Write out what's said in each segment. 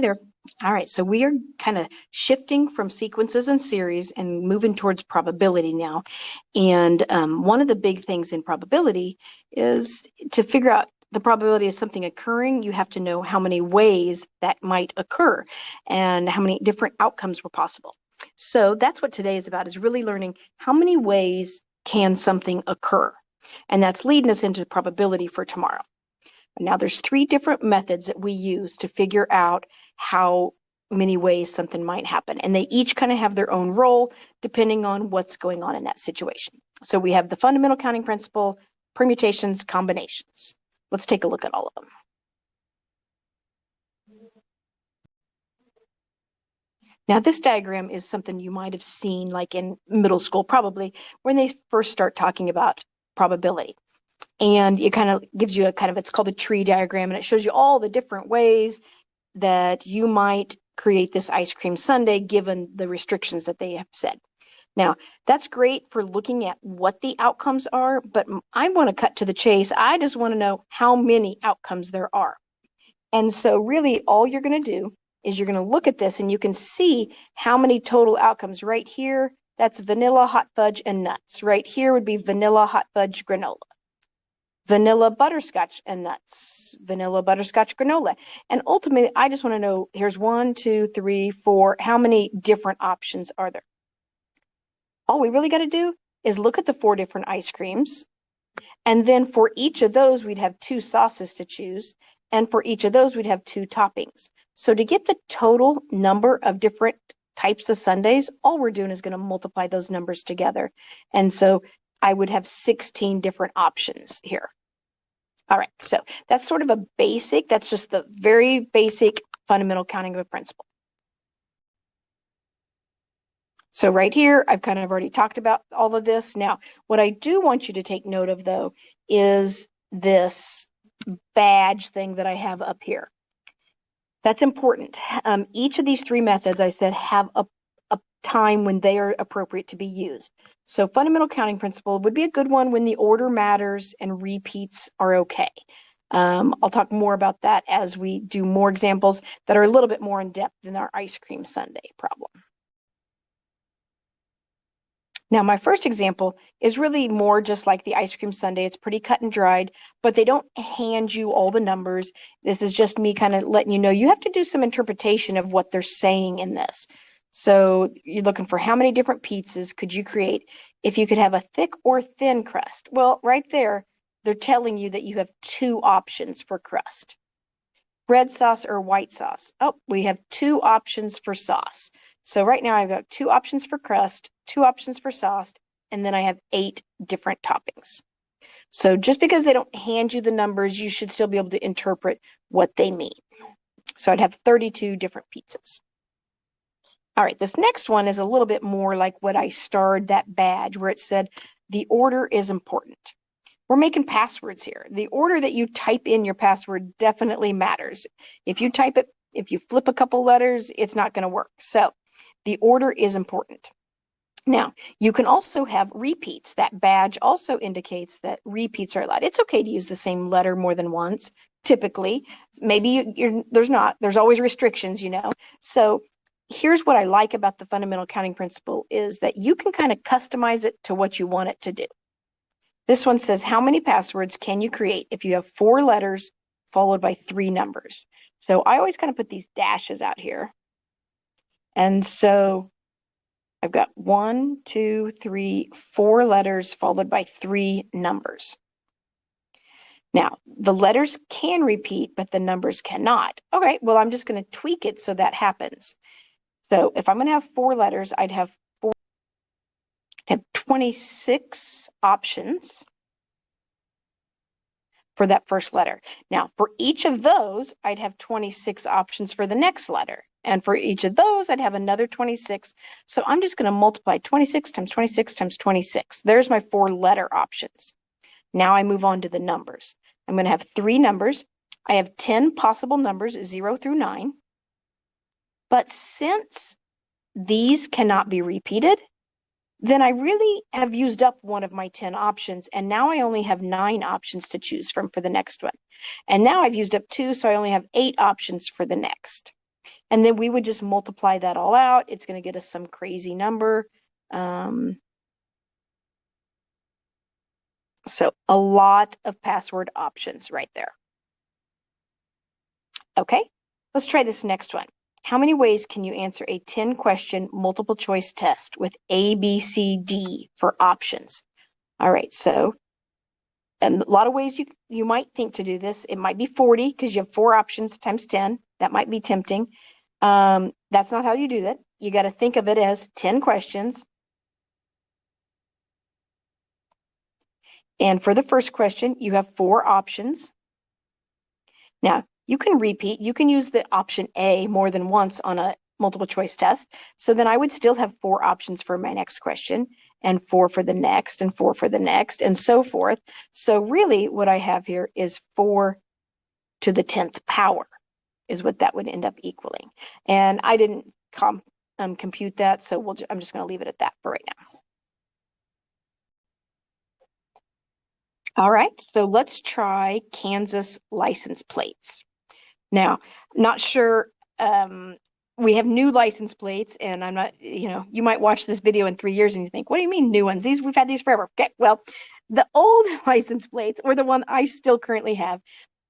Hi there. All right, so we are kind of shifting from sequences and series and moving towards probability now. And one of the big things in probability is to figure out the probability of something occurring, you have to know how many ways that might occur and how many different outcomes were possible. So that's what today is about, is really learning how many ways can something occur. And that's leading us into probability for tomorrow. Now, there's 3 different methods that we use to figure out how many ways something might happen. And they each kind of have their own role depending on what's going on in that situation. So we have the fundamental counting principle, permutations, combinations. Let's take a look at all of them. Now, this diagram is something you might have seen like in middle school, probably, when they first start talking about probability. And it kind of gives you a kind of, it's called a tree diagram, and it shows you all the different ways that you might create this ice cream sundae given the restrictions that they have said. Now, that's great for looking at what the outcomes are, but I want to cut to the chase. I just want to know how many outcomes there are. And so really all you're going to do is you're going to look at this and you can see how many total outcomes. Right here, that's vanilla, hot fudge, and nuts. Right here would be vanilla, hot fudge, granola. Vanilla butterscotch and nuts, vanilla butterscotch granola. And ultimately, I just want to know, here's 1, 2, 3, 4, how many different options are there? All we really got to do is look at the 4 different ice creams. And then for each of those, we'd have 2 sauces to choose. And for each of those, we'd have 2 toppings. So to get the total number of different types of sundaes, all we're doing is going to multiply those numbers together. And so I would have 16 different options here. All right, so that's sort of a basic, that's just the very basic fundamental counting of a principle. So right here, I've kind of already talked about all of this. Now, what I do want you to take note of, though, is this badge thing that I have up here. That's important. Each of these 3 methods, I said, have a time when they are appropriate to be used. So fundamental counting principle would be a good one when the order matters and repeats are okay. I'll talk more about that as we do more examples that are a little bit more in depth than our ice cream sundae problem. Now, my first example is really more just like the ice cream sundae. It's pretty cut and dried, but they don't hand you all the numbers. This is just me kind of letting you know you have to do some interpretation of what they're saying in this. So you're looking for how many different pizzas could you create if you could have a thick or thin crust? Well, right there, they're telling you that you have 2 options for crust. Red sauce or white sauce? Oh, we have 2 options for sauce. So right now I've got 2 options for crust, 2 options for sauce, and then I have 8 different toppings. So just because they don't hand you the numbers, you should still be able to interpret what they mean. So I'd have 32 different pizzas. All right, this next one is a little bit more like what I starred that badge where it said the order is important. We're making passwords here. The order that you type in your password definitely matters. If you type it, if you flip a couple letters, it's not going to work. So the order is important. Now, you can also have repeats. That badge also indicates that repeats are allowed. It's okay to use the same letter more than once, typically. Maybe there's always restrictions, you know. So here's what I like about the fundamental counting principle is that you can kind of customize it to what you want it to do. This one says, how many passwords can you create if you have 4 letters followed by 3 numbers? So I always kind of put these dashes out here. And so I've got 1, 2, 3, 4 letters followed by 3 numbers. Now, the letters can repeat, but the numbers cannot. All right, well, I'm just going to tweak it so that happens. So if I'm going to have 4 letters, I'd have 26 options for that first letter. Now, for each of those, I'd have 26 options for the next letter. And for each of those, I'd have another 26. So I'm just going to multiply 26 times 26 times 26. There's my 4 letter options. Now I move on to the numbers. I'm going to have 3 numbers. I have 10 possible numbers, 0 through 9. But since these cannot be repeated, then I really have used up one of my 10 options, and now I only have 9 options to choose from for the next one. And now I've used up 2, so I only have 8 options for the next. And then we would just multiply that all out. It's going to get us some crazy number. So a lot of password options right there. Okay, let's try this next one. How many ways can you answer a 10-question multiple choice test with A, B, C, D for options? All right, so a lot of ways you might think to do this. It might be 40 because you have 4 options times 10. That might be tempting. That's not how you do that. You got to think of it as 10 questions. And for the first question, you have 4 options. Now, you can repeat. You can use the option A more than once on a multiple choice test. So then I would still have 4 options for my next question, and 4 for the next, and 4 for the next, and so forth. So really what I have here is 4 to the 10th power is what that would end up equaling. And I didn't compute that, so I'm just going to leave it at that for right now. All right, so let's try Kansas license plates. Now, not sure, we have new license plates, and I'm not, you might watch this video in 3 years and you think, what do you mean new ones? We've had these forever. Okay, well, the old license plates, or the one I still currently have,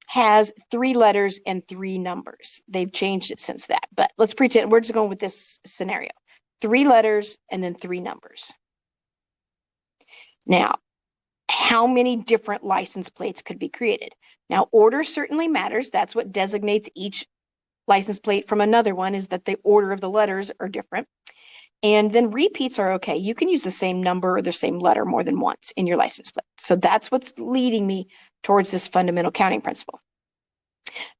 has 3 letters and 3 numbers. They've changed it since that, but let's pretend we're just going with this scenario. 3 letters and then 3 numbers. Now, how many different license plates could be created? Now, order certainly matters. That's what designates each license plate from another one, is that the order of the letters are different. And then repeats are okay. You can use the same number or the same letter more than once in your license plate. So that's what's leading me towards this fundamental counting principle.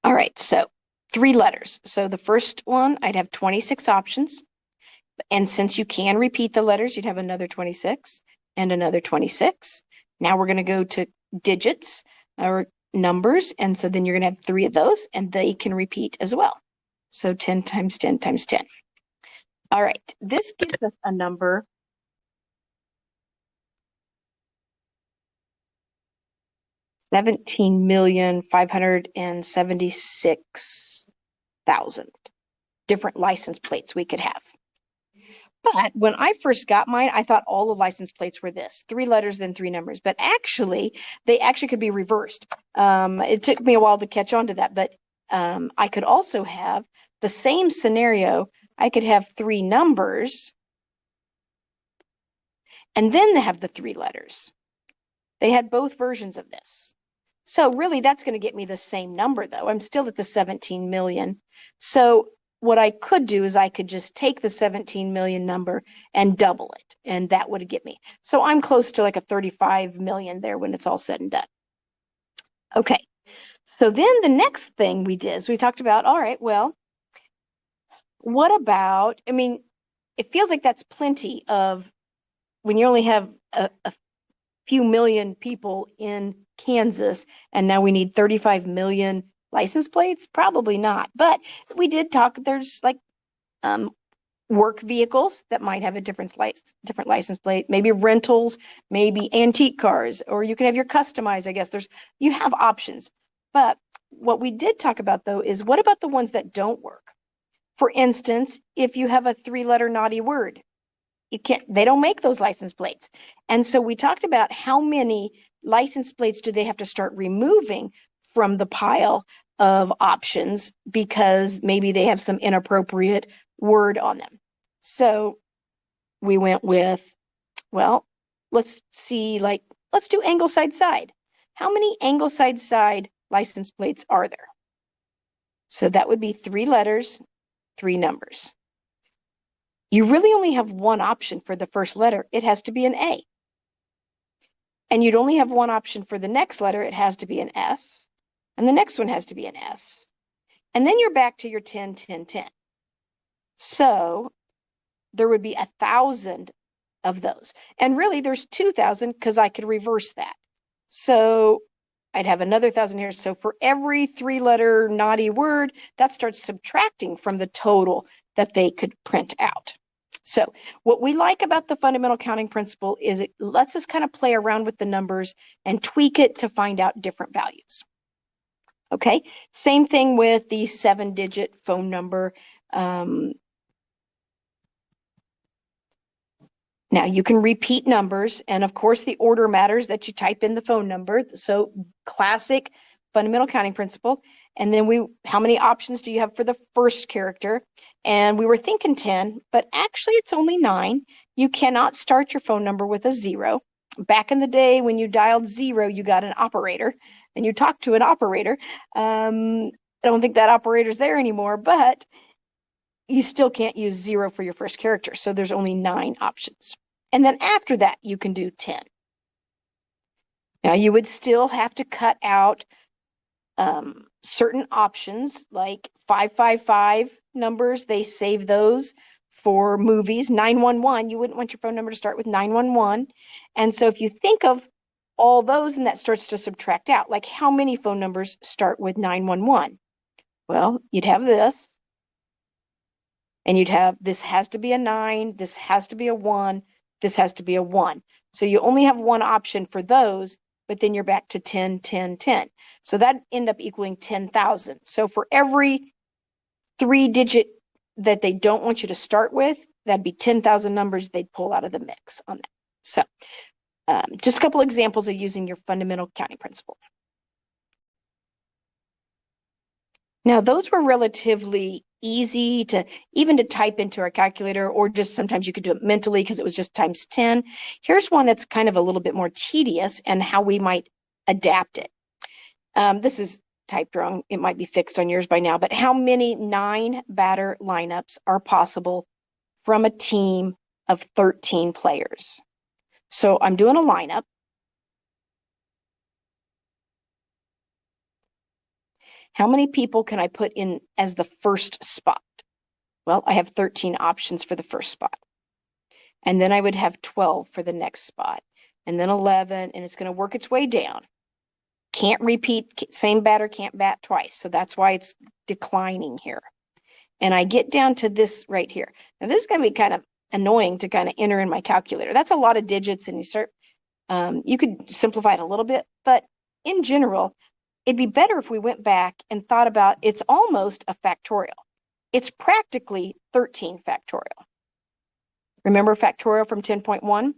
All right, so 3 letters. So the first one, I'd have 26 options. And since you can repeat the letters, you'd have another 26 and another 26. Now we're going to go to digits or numbers. And so then you're going to have 3 of those, and they can repeat as well. So 10 times 10 times 10. All right, this gives us a number 17,576,000 different license plates we could have. But when I first got mine, I thought all the license plates were this: 3 letters, then 3 numbers. But actually, they actually could be reversed. It took me a while to catch on to that, but I could also have the same scenario. I could have 3 numbers, and then they have the 3 letters. They had both versions of this. So really, that's going to get me the same number, though. I'm still at the 17 million. So what I could do is I could just take the 17 million number and double it, and that would get me. So I'm close to like a 35 million there when it's all said and done. Okay, so then the next thing we did is we talked about, all right, well, what about, it feels like that's plenty of, when you only have a few million people in Kansas, and now we need 35 million license plates? Probably not. But we did talk, there's like work vehicles that might have a different license plate, maybe rentals, maybe antique cars, or you can have your customized, I guess. You have options. But what we did talk about, though, is what about the ones that don't work? For instance, if you have a 3-letter naughty word, they don't make those license plates. And so we talked about how many license plates do they have to start removing from the pile of options because maybe they have some inappropriate word on them. So we went with, well, let's do angle side side. How many angle side license plates are there? So that would be 3 letters, 3 numbers. You really only have one option for the first letter. It has to be an A. And you'd only have one option for the next letter. It has to be an F. And the next one has to be an S. And then you're back to your 10, 10, 10. So there would be 1,000 of those. And really, there's 2,000 because I could reverse that. So I'd have another 1,000 here. So for every 3-letter naughty word, that starts subtracting from the total that they could print out. So what we like about the fundamental counting principle is it lets us kind of play around with the numbers and tweak it to find out different values. Okay, same thing with the 7-digit phone number. Now you can repeat numbers, and of course the order matters that you type in the phone number. So classic fundamental counting principle. And then how many options do you have for the first character? And we were thinking 10, but actually it's only 9. You cannot start your phone number with a 0. Back in the day when you dialed 0, you got an operator and you talked to an operator. I don't think that operator's there anymore, but you still can't use 0 for your first character. So there's only 9 options. And then after that, you can do 10. Now you would still have to cut out certain options like 555 numbers. They save those for movies. 911, you wouldn't want your phone number to start with 911. And so if you think of all those, and that starts to subtract out, like how many phone numbers start with 911? Well, you'd have this, and you'd have this has to be a 9, this has to be a 1, this has to be a 1. So you only have one option for those, but then you're back to 10, 10, 10. So that end up equaling 10,000. So for every 3-digit that they don't want you to start with, that'd be 10,000 numbers they'd pull out of the mix on that. So just a couple examples of using your fundamental counting principle. Now, those were relatively easy to even to type into our calculator, or just sometimes you could do it mentally because it was just times 10. Here's one that's kind of a little bit more tedious and how we might adapt it. This is typed wrong. It might be fixed on yours by now, but how many 9-batter lineups are possible from a team of 13 players? So I'm doing a lineup. How many people can I put in as the first spot? Well, I have 13 options for the first spot. And then I would have 12 for the next spot, and then 11, and it's going to work its way down. Can't repeat, same batter can't bat twice. So that's why it's declining here. And I get down to this right here. Now this is going to be kind of annoying to kind of enter in my calculator. That's a lot of digits, and you could simplify it a little bit, but in general, it'd be better if we went back and thought about it's almost a factorial. It's practically 13 factorial. Remember factorial from 10.1?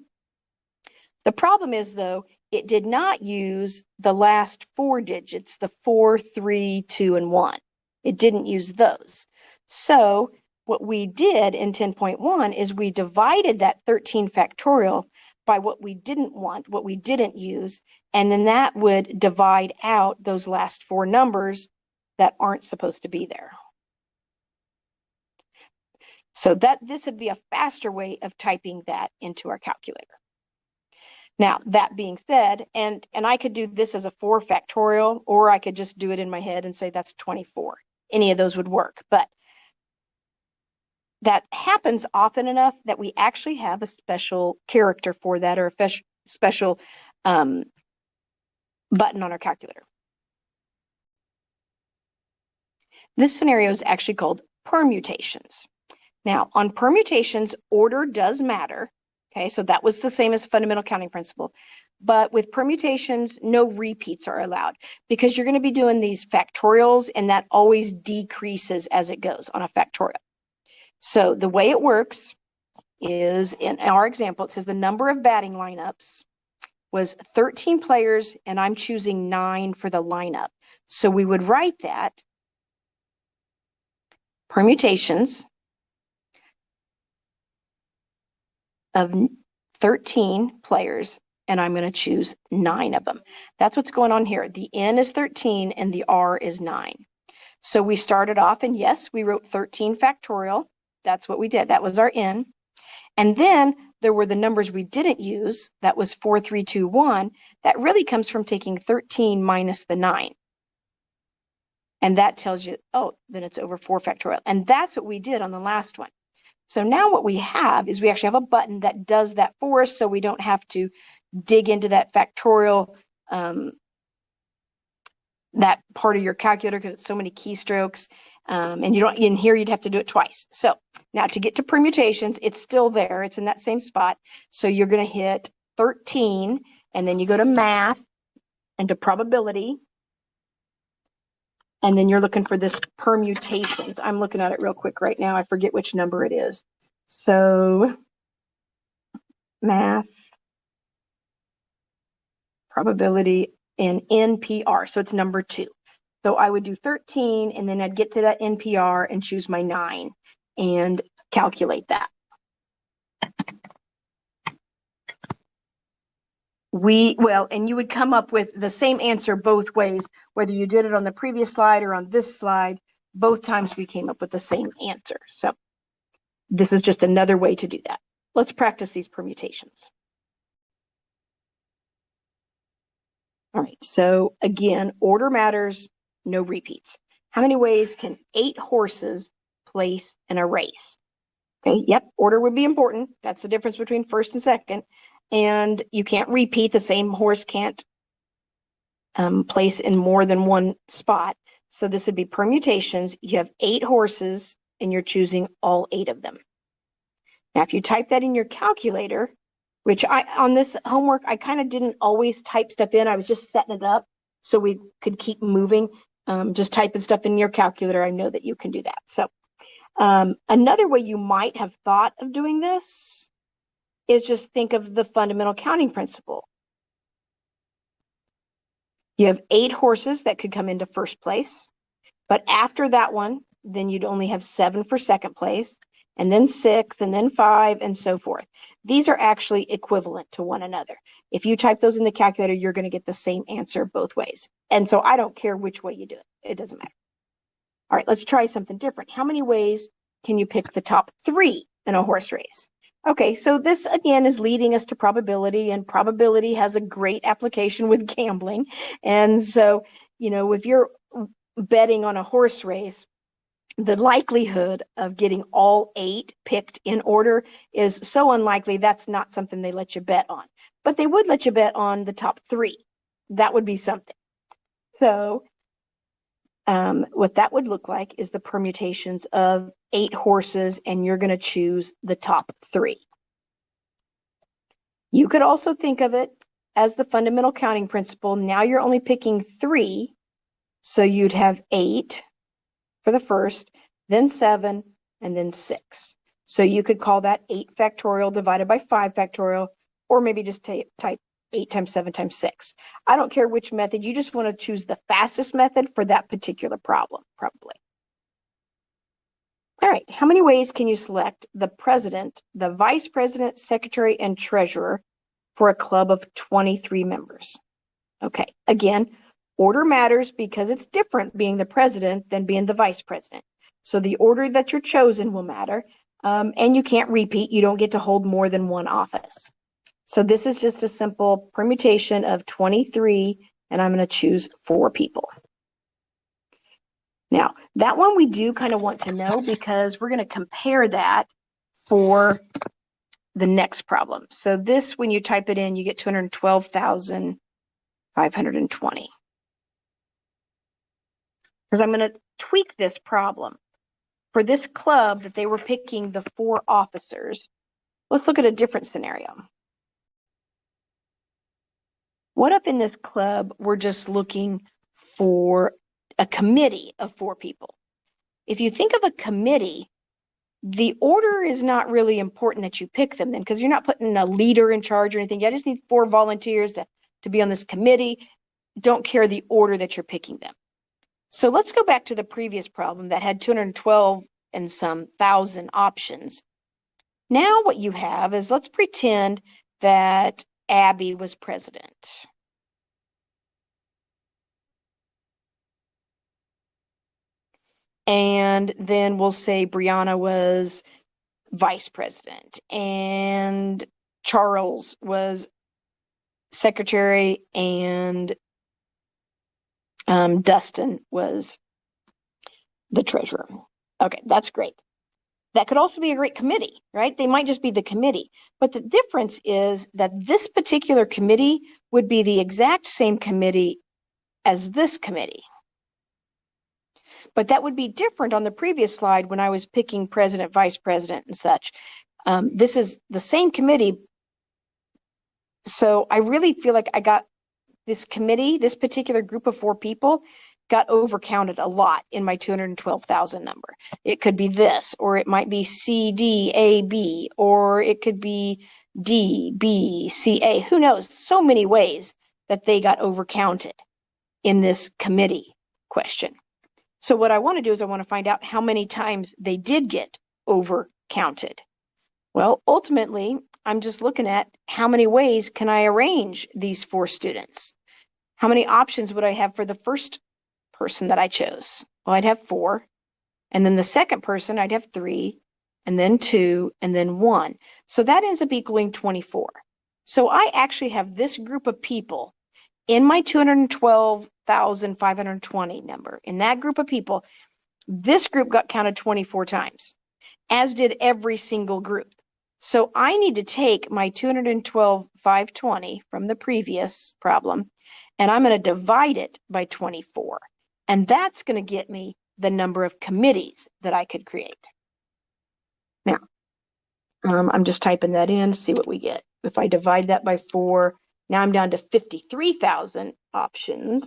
The problem is, though, it did not use the last 4 digits, the 4, 3, 2, and 1. It didn't use those. So what we did in 10.1 is we divided that 13 factorial by what we didn't want, what we didn't use, and then that would divide out those last 4 numbers that aren't supposed to be there. So this would be a faster way of typing that into our calculator. Now, that being said, and I could do this as a 4 factorial, or I could just do it in my head and say that's 24. Any of those would work, but that happens often enough that we actually have a special character for that, or a special button on our calculator. This scenario is actually called permutations. Now, on permutations, order does matter. Okay, so that was the same as fundamental counting principle. But with permutations, no repeats are allowed because you're going to be doing these factorials, and that always decreases as it goes on a factorial. So the way it works is, in our example, it says the number of batting lineups was 13 players, and I'm choosing 9 for the lineup. So we would write that permutations of 13 players, and I'm going to choose 9 of them. That's what's going on here. The N is 13 and the R is 9. So we started off, and yes, we wrote 13 factorial. That's what we did. That was our N. And then there were the numbers we didn't use. That was 4, 3, 2, 1. That really comes from taking 13 minus the 9. And that tells you, oh, then it's over 4 factorial. And that's what we did on the last one. So now what we have is we actually have a button that does that for us, so we don't have to dig into that factorial, that part of your calculator, because it's so many keystrokes, and you don't, in here you'd have to do it twice. So now to get to permutations, it's still there. It's in that same spot. So you're going to hit 13, and then you go to math and to probability. And then you're looking for this permutations. I'm looking at it real quick right now. I forget which number it is. So math, probability, and NPR. So it's number 2. So I would do 13, and then I'd get to that NPR and choose my 9 and calculate that. And you would come up with the same answer both ways, whether you did it on the previous slide or on this slide. Both times we came up with the same answer. So this is just another way to do that. Let's practice these permutations. All right, so again, order matters, no repeats. How many ways can 8 horses place in a race? Okay, yep, order would be important. That's the difference between first and second. And you can't repeat. The same horse can't place in more than one spot. So this would be permutations. You have 8 horses and you're choosing all 8 of them. Now, if you type that in your calculator, which on this homework, I kind of didn't always type stuff in. I was just setting it up so we could keep moving. Just typing stuff in your calculator. I know that you can do that. So another way you might have thought of doing this is just think of the fundamental counting principle. You have 8 horses that could come into first place, but after that one, then you'd only have 7 for second place, and then 6, and then 5, and so forth. These are actually equivalent to one another. If you type those in the calculator, you're going to get the same answer both ways. And so I don't care which way you do it. It doesn't matter. All right, let's try something different. How many ways can you pick the top 3 in a horse race? Okay, so this again is leading us to probability, and probability has a great application with gambling. And so, if you're betting on a horse race, the likelihood of getting all 8 picked in order is so unlikely. That's not something they let you bet on, but they would let you bet on the top 3. That would be something. So what that would look like is the permutations of 8 horses, and you're going to choose the top 3. You could also think of it as the fundamental counting principle. Now you're only picking 3, so you'd have 8 for the first, then 7, and then 6. So you could call that 8 factorial divided by 5 factorial, or maybe just type 8 times 7 times 6. I don't care which method. You just want to choose the fastest method for that particular problem, probably. All right, how many ways can you select the president, the vice president, secretary, and treasurer for a club of 23 members? Okay, again, order matters because it's different being the president than being the vice president. So the order that you're chosen will matter, and you can't repeat. You don't get to hold more than one office. So this is just a simple permutation of 23, and I'm going to choose 4 people. Now, that one we do kind of want to know because we're going to compare that for the next problem. So this, when you type it in, you get 212,520. Because I'm going to tweak this problem. For this club that they were picking the 4 officers, let's look at a different scenario. What if in this club we're just looking for a committee of 4 people? If you think of a committee, the order is not really important that you pick them then, because you're not putting a leader in charge or anything. I just need 4 volunteers to be on this committee. Don't care the order that you're picking them. So let's go back to the previous problem that had 212 and some thousand options. Now what you have is, let's pretend that Abby was president. And then we'll say Brianna was vice president, and Charles was secretary, and Dustin was the treasurer. Okay, that's great. That could also be a great committee, right? They might just be the committee. But the difference is that this particular committee would be the exact same committee as this committee. But that would be different on the previous slide when I was picking president, vice president, and such. This is the same committee. So I really feel like I got this committee, this particular group of 4 people, got overcounted a lot in my 212,000 number. It could be this, or it might be C, D, A, B, or it could be D, B, C, A. Who knows? So many ways that they got overcounted in this committee question. So what I want to do is I want to find out how many times they did get overcounted. Well, ultimately, I'm just looking at how many ways can I arrange these 4 students? How many options would I have for the first person that I chose? Well, I'd have 4. And then the second person, I'd have 3, and then 2, and then 1. So that ends up equaling 24. So I actually have this group of people in my 212,520 number. In that group of people, this group got counted 24 times, as did every single group. So I need to take my 212,520 from the previous problem, and I'm going to divide it by 24. And that's going to get me the number of committees that I could create. Now, I'm just typing that in to see what we get. If I divide that by 4, now I'm down to 53,000 options.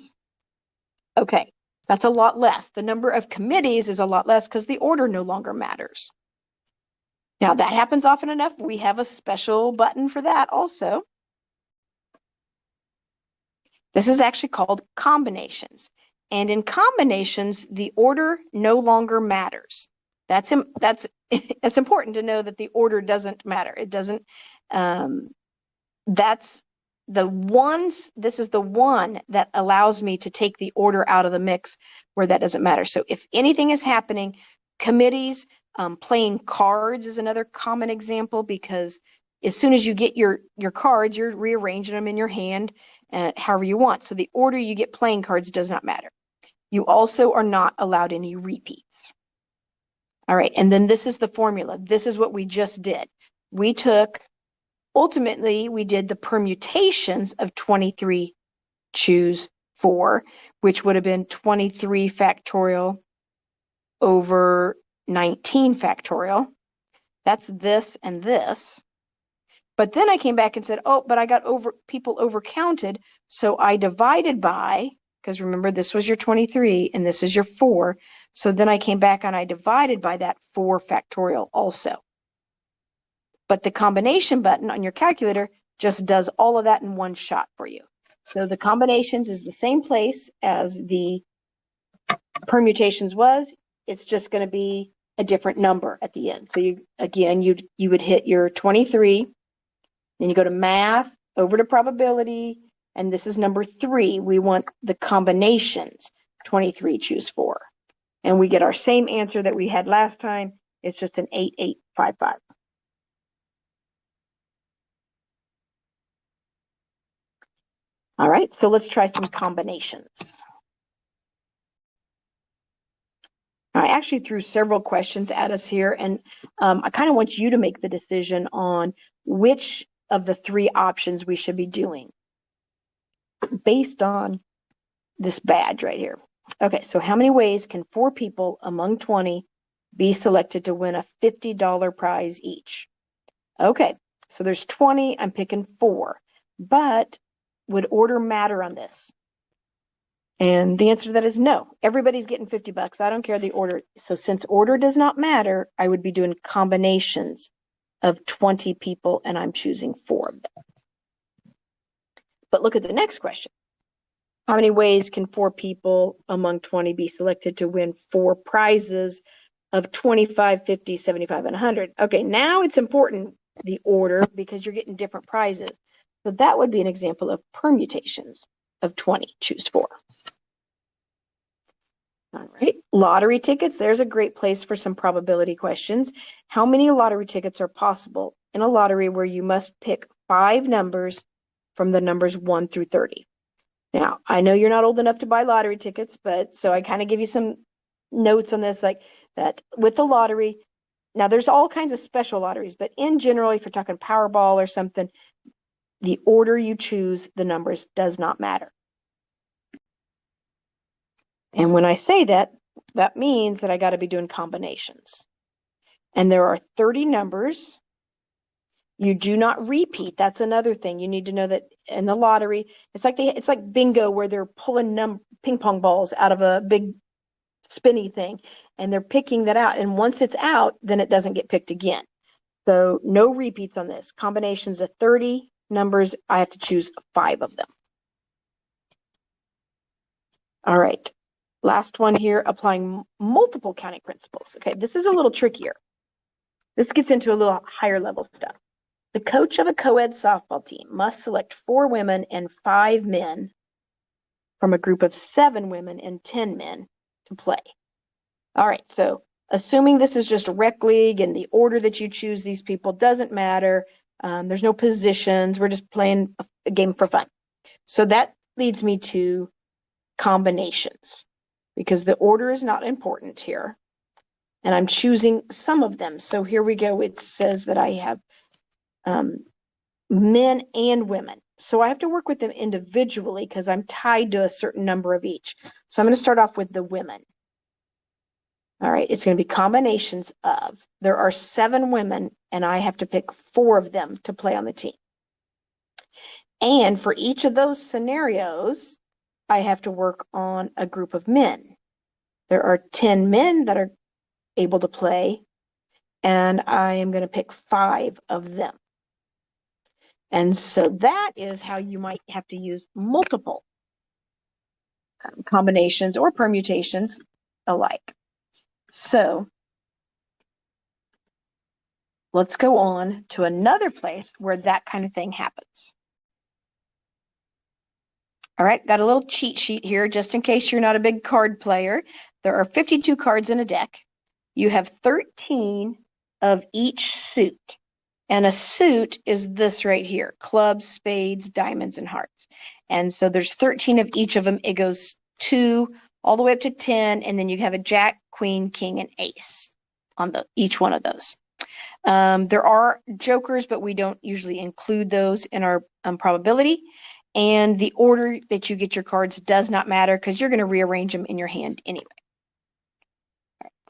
Okay, that's a lot less. The number of committees is a lot less because the order no longer matters. Now, that happens often enough. We have a special button for that also. This is actually called combinations. And in combinations, the order no longer matters. That's it's important to know that the order doesn't matter. It doesn't, that's the ones, this is the one that allows me to take the order out of the mix where that doesn't matter. So if anything is happening, committees, playing cards is another common example, because as soon as you get your cards, you're rearranging them in your hand however you want. So the order you get playing cards does not matter. You also are not allowed any repeats. All right, and then this is the formula. This is what we just did. Ultimately, we did the permutations of 23 choose 4, which would have been 23 factorial over 19 factorial. That's this and this. But then I came back and said, oh, but I got people overcounted. So I divided by, because remember, this was your 23 and this is your 4. So then I came back and I divided by that 4 factorial also. But the combination button on your calculator just does all of that in one shot for you. So the combinations is the same place as the permutations was. It's just going to be a different number at the end. So you would hit your 23, then you go to math, over to probability, and this is number 3. We want the combinations, 23 choose 4. And we get our same answer that we had last time. It's just an 8855. All right, so let's try some combinations. I actually threw several questions at us here, and I kind of want you to make the decision on which of the 3 options we should be doing based on this badge right here. Okay, so how many ways can 4 people among 20 be selected to win a $50 prize each? Okay, so there's 20, I'm picking 4, but would order matter on this? And the answer to that is no. Everybody's getting $50. I don't care the order. So since order does not matter, I would be doing combinations of 20 people, and I'm choosing 4 of them. But look at the next question. How many ways can 4 people among 20 be selected to win 4 prizes of 25, 50, 75, and 100? Okay, now it's important, the order, because you're getting different prizes. So that would be an example of permutations of 20, choose 4. All right, lottery tickets. There's a great place for some probability questions. How many lottery tickets are possible in a lottery where you must pick 5 numbers from the numbers 1 through 30? Now, I know you're not old enough to buy lottery tickets, but so I kind of give you some notes on this, like that with the lottery. Now, there's all kinds of special lotteries, but in general, if you're talking Powerball or something, the order you choose the numbers does not matter. And when I say that, that means that I got to be doing combinations. And there are 30 numbers. You do not repeat. That's another thing. You need to know that in the lottery, it's like bingo, where they're ping pong balls out of a big spinny thing, and they're picking that out. And once it's out, then it doesn't get picked again. So no repeats on this. Combinations of 30 numbers, I have to choose 5 of them. All right. Last one here, applying multiple counting principles. Okay, this is a little trickier. This gets into a little higher level stuff. The coach of a co-ed softball team must select 4 women and 5 men from a group of 7 women and 10 men to play. All right, so assuming this is just a rec league and the order that you choose these people doesn't matter, there's no positions, we're just playing a game for fun. So that leads me to combinations, because the order is not important here. And I'm choosing some of them. So here we go. It says that I have men and women. So I have to work with them individually because I'm tied to a certain number of each. So I'm going to start off with the women. All right, it's going to be combinations of. There are 7 women, and I have to pick 4 of them to play on the team. And for each of those scenarios, I have to work on a group of men. There are 10 men that are able to play, and I am going to pick 5 of them. And so that is how you might have to use multiple combinations or permutations alike. So let's go on to another place where that kind of thing happens. All right, got a little cheat sheet here just in case you're not a big card player. There are 52 cards in a deck. You have 13 of each suit. And a suit is this right here: clubs, spades, diamonds, and hearts. And so there's 13 of each of them. It goes 2 all the way up to 10, and then you have a jack, queen, king, and ace on each one of those. There are jokers, but we don't usually include those in our probability. And the order that you get your cards does not matter because you're going to rearrange them in your hand anyway.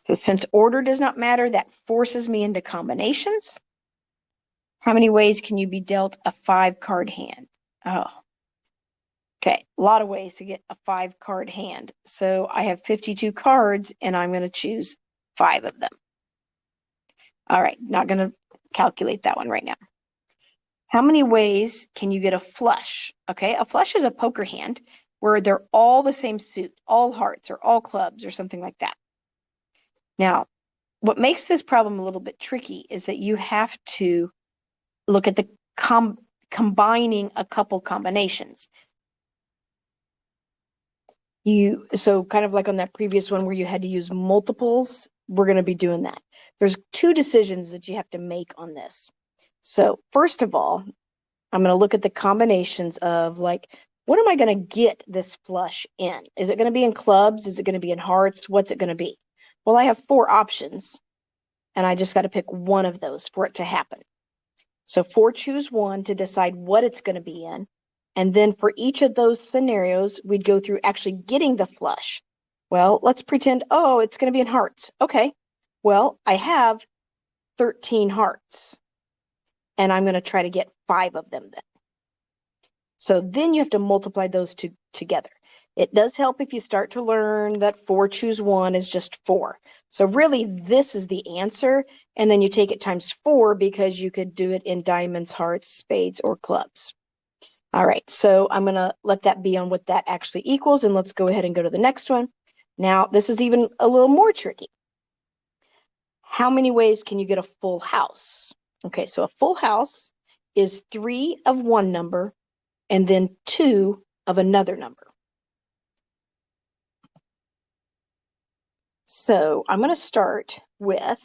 So since order does not matter, that forces me into combinations. How many ways can you be dealt a 5-card hand? Oh, okay. A lot of ways to get a 5-card hand. So I have 52 cards, and I'm going to choose 5 of them. All right, not going to calculate that one right now. How many ways can you get a flush? Okay, a flush is a poker hand where they're all the same suit, all hearts or all clubs or something like that. Now, what makes this problem a little bit tricky is that you have to look at the combining a couple combinations. So kind of like on that previous one where you had to use multiples, we're going to be doing that. There's 2 decisions that you have to make on this. So first of all, I'm going to look at the combinations of, like, what am I going to get this flush in? Is it going to be in clubs? Is it going to be in hearts? What's it going to be? Well, I have 4 options, and I just got to pick one of those for it to happen. So 4 choose one to decide what it's going to be in. And then for each of those scenarios, we'd go through actually getting the flush. Well, let's pretend, oh, it's going to be in hearts. Okay, well, I have 13 hearts, and I'm going to try to get 5 of them then. So then you have to multiply those 2 together. It does help if you start to learn that 4 choose 1 is just 4. So really, this is the answer. And then you take it times 4 because you could do it in diamonds, hearts, spades, or clubs. All right, so I'm going to let that be on what that actually equals. And let's go ahead and go to the next one. Now, this is even a little more tricky. How many ways can you get a full house? Okay, so a full house is 3 of one number and then 2 of another number. So I'm going to start with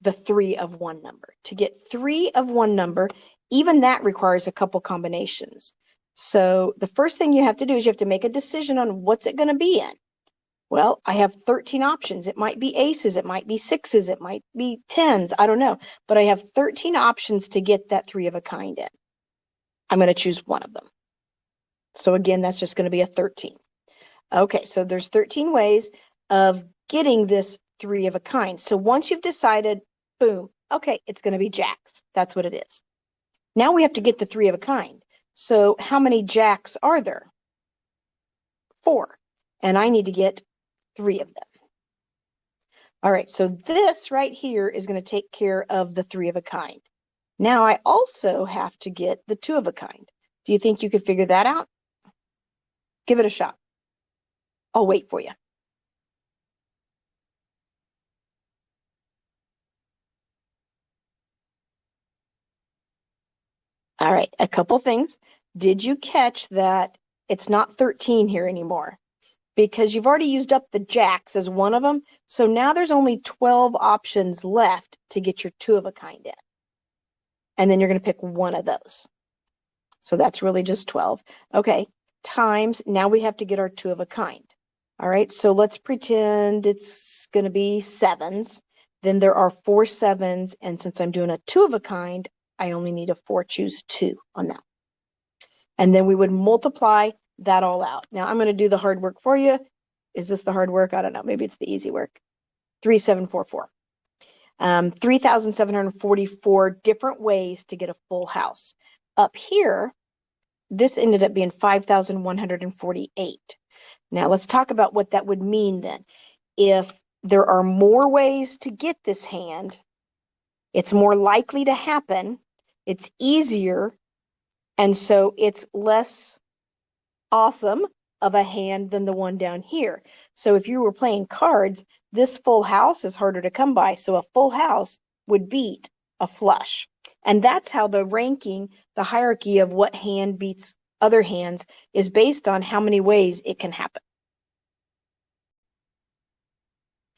the 3 of one number. To get 3 of one number, even that requires a couple combinations. So the first thing you have to do is you have to make a decision on what's it going to be in. Well, I have 13 options. It might be aces, it might be sixes, it might be tens, I don't know. But I have 13 options to get that 3 of a kind in. I'm going to choose one of them. So again, that's just going to be a 13. Okay, so there's 13 ways of getting this 3 of a kind. So once you've decided, boom, okay, it's going to be jacks. That's what it is. Now we have to get the 3 of a kind. So how many jacks are there? 4. and I need to get 3 of them. All right, so this right here is going to take care of the 3 of a kind. Now I also have to get the 2 of a kind. Do you think you could figure that out? Give it a shot. I'll wait for you. All right, a couple things. Did you catch that it's not 13 here anymore? Because you've already used up the jacks as one of them. So now there's only 12 options left to get your 2 of a kind in. And then you're going to pick one of those. So that's really just 12. Okay, times, now we have to get our 2 of a kind. All right, so let's pretend it's going to be 7s. Then there are 4 7s. And since I'm doing a 2 of a kind, I only need a 4, choose 2 on that. And then we would multiply that all out. Now I'm going to do the hard work for you. Is this the hard work? I don't know. Maybe it's the easy work. 3744. 3,744 different ways to get a full house. Up here, this ended up being 5,148. Now let's talk about what that would mean then. If there are more ways to get this hand, it's more likely to happen, it's easier, and so it's less awesome of a hand than the one down here. So if you were playing cards, this full house is harder to come by. So a full house would beat a flush. And that's how the ranking, the hierarchy of what hand beats other hands is based on how many ways it can happen.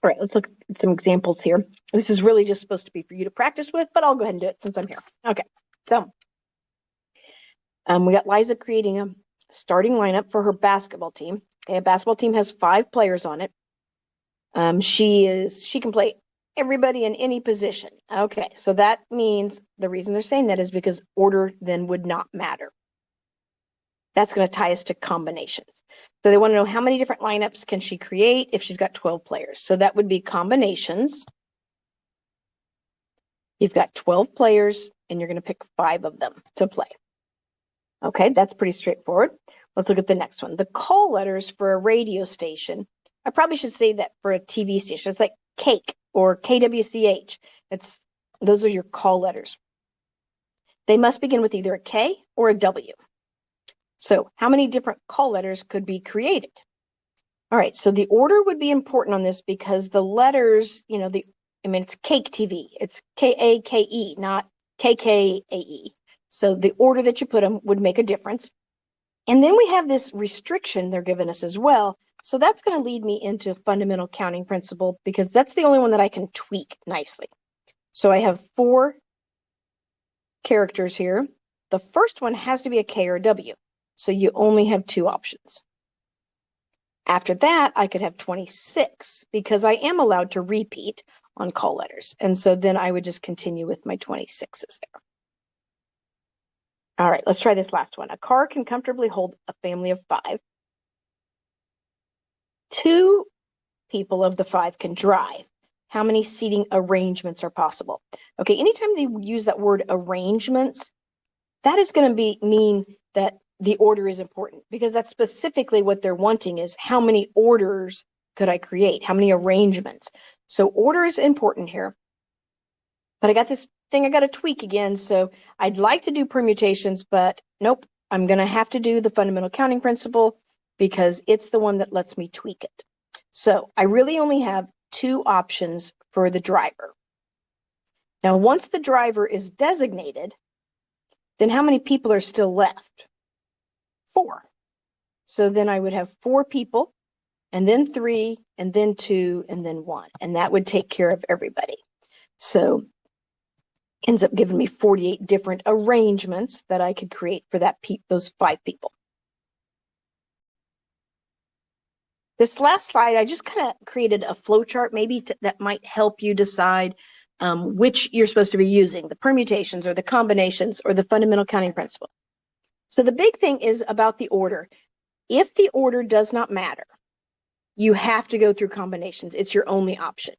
All right, let's look at some examples here. This is really just supposed to be for you to practice with, but I'll go ahead and do it since I'm here. Okay, so we got Liza creating a starting lineup for her basketball team. Okay, a basketball team has 5 players on it. She can play everybody in any position. Okay, so that means the reason they're saying that is because order then would not matter. That's going to tie us to combinations. So they want to know how many different lineups can she create if she's got 12 players. So that would be combinations. You've got 12 players and you're going to pick 5 of them to play. Okay, that's pretty straightforward. Let's look at the next one. The call letters for a radio station. I probably should say that for a TV station. It's like CAKE or KWCH. Those are your call letters. They must begin with either a K or a W. So how many different call letters could be created? All right, so the order would be important on this because the letters, it's Cake TV. It's KAKE, not KKAE. So the order that you put them would make a difference. And then we have this restriction they're giving us as well. So that's going to lead me into fundamental counting principle because that's the only one that I can tweak nicely. So I have 4 characters here. The first one has to be a K or a W. So you only have 2 options. After that, I could have 26 because I am allowed to repeat on call letters. And so then I would just continue with my 26s there. All right, let's try this last one. A car can comfortably hold a family of 5. 2 people of the 5 can drive. How many seating arrangements are possible? Okay, anytime they use that word arrangements, that is going to mean that the order is important because that's specifically what they're wanting is how many orders could I create? How many arrangements? So order is important here. But I got this thing I got to tweak again. So I'd like to do permutations, but nope, I'm going to have to do the fundamental counting principle because it's the one that lets me tweak it. So I really only have 2 options for the driver. Now, once the driver is designated, then how many people are still left? 4. So then I would have 4 people, and then 3, and then 2, and then 1. And that would take care of everybody. So ends up giving me 48 different arrangements that I could create for those 5 people. This last slide, I just kind of created a flow chart maybe that might help you decide which you're supposed to be using, the permutations or the combinations or the fundamental counting principle. So the big thing is about the order. If the order does not matter, you have to go through combinations. It's your only option.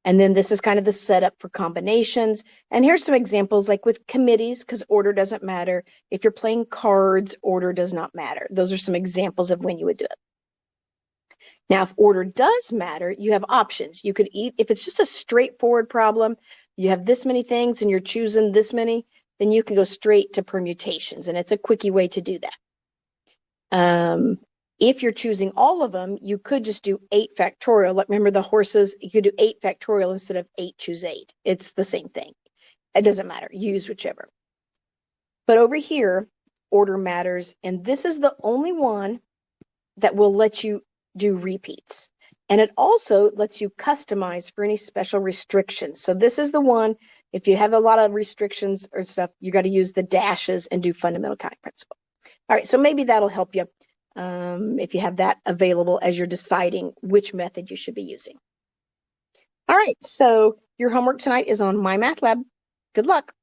And then this is kind of the setup for combinations. And here's some examples like with committees, because order doesn't matter. If you're playing cards, order does not matter. Those are some examples of when you would do it. Now, if order does matter, you have options. You could if it's just a straightforward problem, you have this many things and you're choosing this many, then you can go straight to permutations, and it's a quickie way to do that. If you're choosing all of them, you could just do 8 factorial. Like, remember the horses? You could do 8 factorial instead of 8 choose 8. It's the same thing. It doesn't matter. Use whichever. But over here, order matters, and this is the only one that will let you do repeats. And it also lets you customize for any special restrictions. So this is the one, if you have a lot of restrictions or stuff, you got to use the dashes and do fundamental counting principle. All right, so maybe that'll help you if you have that available as you're deciding which method you should be using. All right, so your homework tonight is on MyMathLab. Good luck.